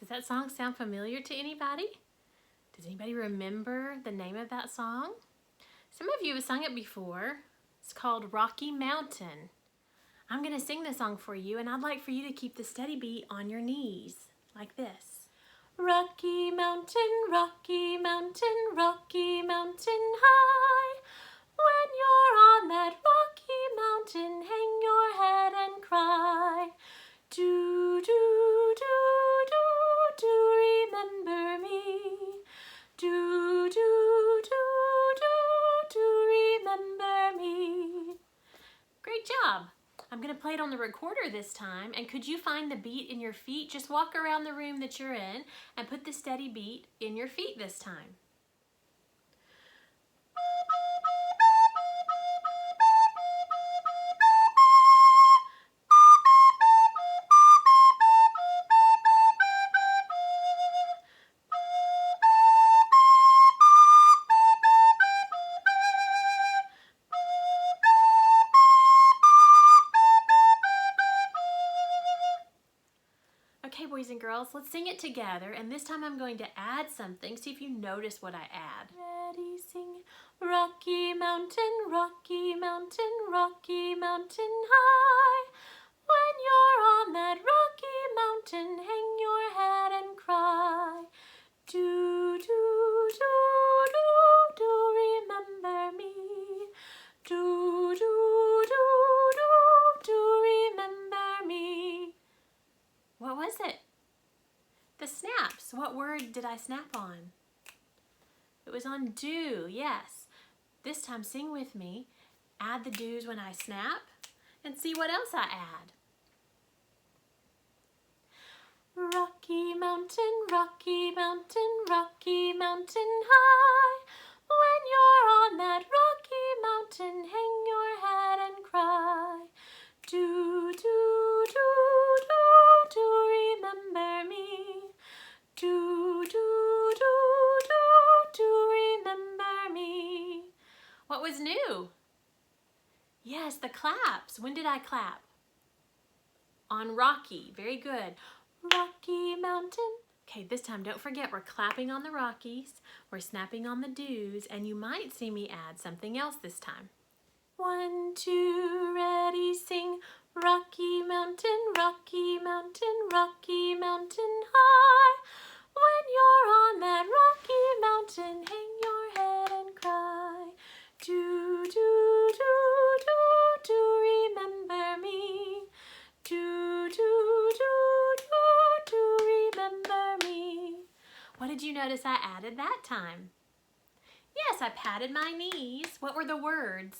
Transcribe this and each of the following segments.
Does that song sound familiar to anybody? Does anybody remember the name of that song? Some of you have sung it before. It's called Rocky Mountain. I'm going to sing the song for you, and I'd like for you to keep the steady beat on your knees, like this. Rocky Mountain, Rocky Mountain, Rocky Mountain high. When you're on that rocky mountain, hang your head and cry. Do, do, do, do, do, remember me. Do, do, do, do, do, remember me. Great job. I'm going to play it on the recorder this time, and could you find the beat in your feet? Just walk around the room that you're in and put the steady beat in your feet this time. Okay, boys and girls, let's sing it together, and this time I'm going to add something. See if you notice what I add. Ready, sing. Rocky Mountain, Rocky Mountain, Rocky Mountain high. When you're on that rocky mountain, hang your head and cry. Do, do, do, do, do, remember me. Do, do, do, do, do, remember me. What was it? The snaps. What word did I snap on? It was on do, yes. This time sing with me. Add the do's when I snap and see what else I add. Rocky Mountain, Rocky Mountain, Rocky Mountain high. When you're on that rocky mountain, hang your head and cry. Do, do, do, do, do, remember me. Do, do, do, do, do, remember me. What was new? Yes, the claps. When did I clap? On Rocky. Very good. Rocky Mountain. Okay, this time don't forget we're clapping on the Rockies, we're snapping on the do's, and you might see me add something else this time. 1, 2, ready, sing. Rocky Mountain, Rocky Mountain, Rocky Mountain high. When you're on that rocky mountain, hang your head and cry. Do, do, do, do, do, remember me. Do, do, do, do, do, remember me. What did you notice I added that time? Yes, I patted my knees. What were the words?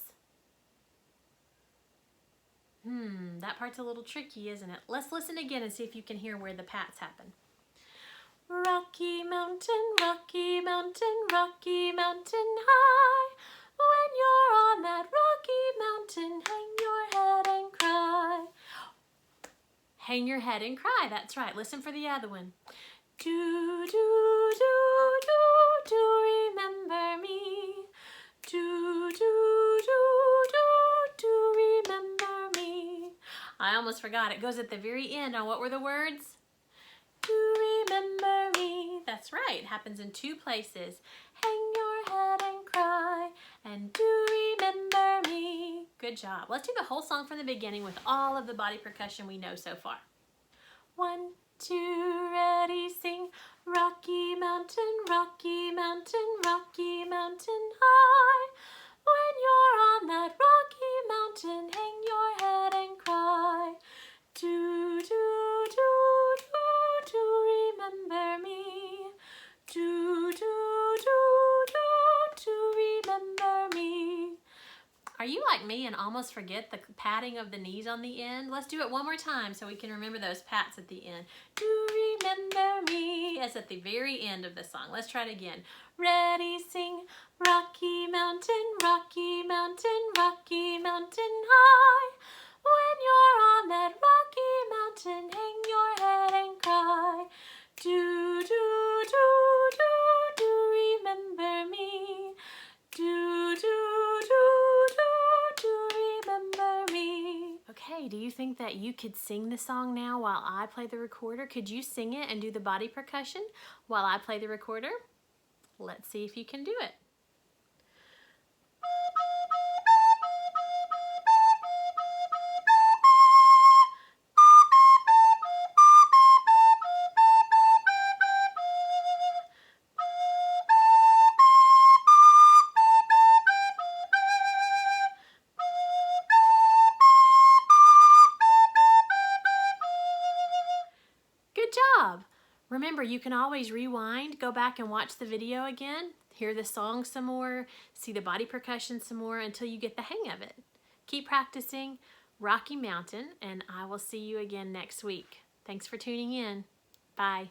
That part's a little tricky, isn't it? Let's listen again and see if you can hear where the pats happen. Rocky Mountain, Rocky Mountain, Rocky Mountain high. When you're on that rocky mountain, hang your head and cry. Hang your head and cry, that's right. Listen for the other one. Do, do, do, do, do, remember me. Do, do, do, do, do, remember me. I almost forgot. It goes at the very end on what were the words? Do remember me. That's right. It happens in 2 places. Hang your head and cry, and do remember me. Good job. Let's do the whole song from the beginning with all of the body percussion we know so far. 1, 2, ready, sing. Rocky Mountain, Rocky Mountain, Rocky Mountain high. When you're on that rocky mountain, hang your head and cry. Do, do, do, do, do, remember me. Do, do, do, do, do, remember me. Are you like me and almost forget the patting of the knees on the end? Let's do it one more time so we can remember those pats at the end. Do remember me. It's at the very end of the song. Let's try it again. Ready, sing. Rocky Mountain, Rocky Mountain, Rocky Mountain high. When you're on that rocky mountain, hang your head and cry. Do, do, do, do, do, remember me. Do, do, do, do, do, remember me. Okay. Hey, do you think that you could sing the song now while I play the recorder? Could you sing it and do the body percussion while I play the recorder? Let's see if you can do it. Good job! Remember, you can always rewind, go back and watch the video again, hear the song some more, see the body percussion some more until you get the hang of it. Keep practicing Rocky Mountain, and I will see you again next week. Thanks for tuning in. Bye.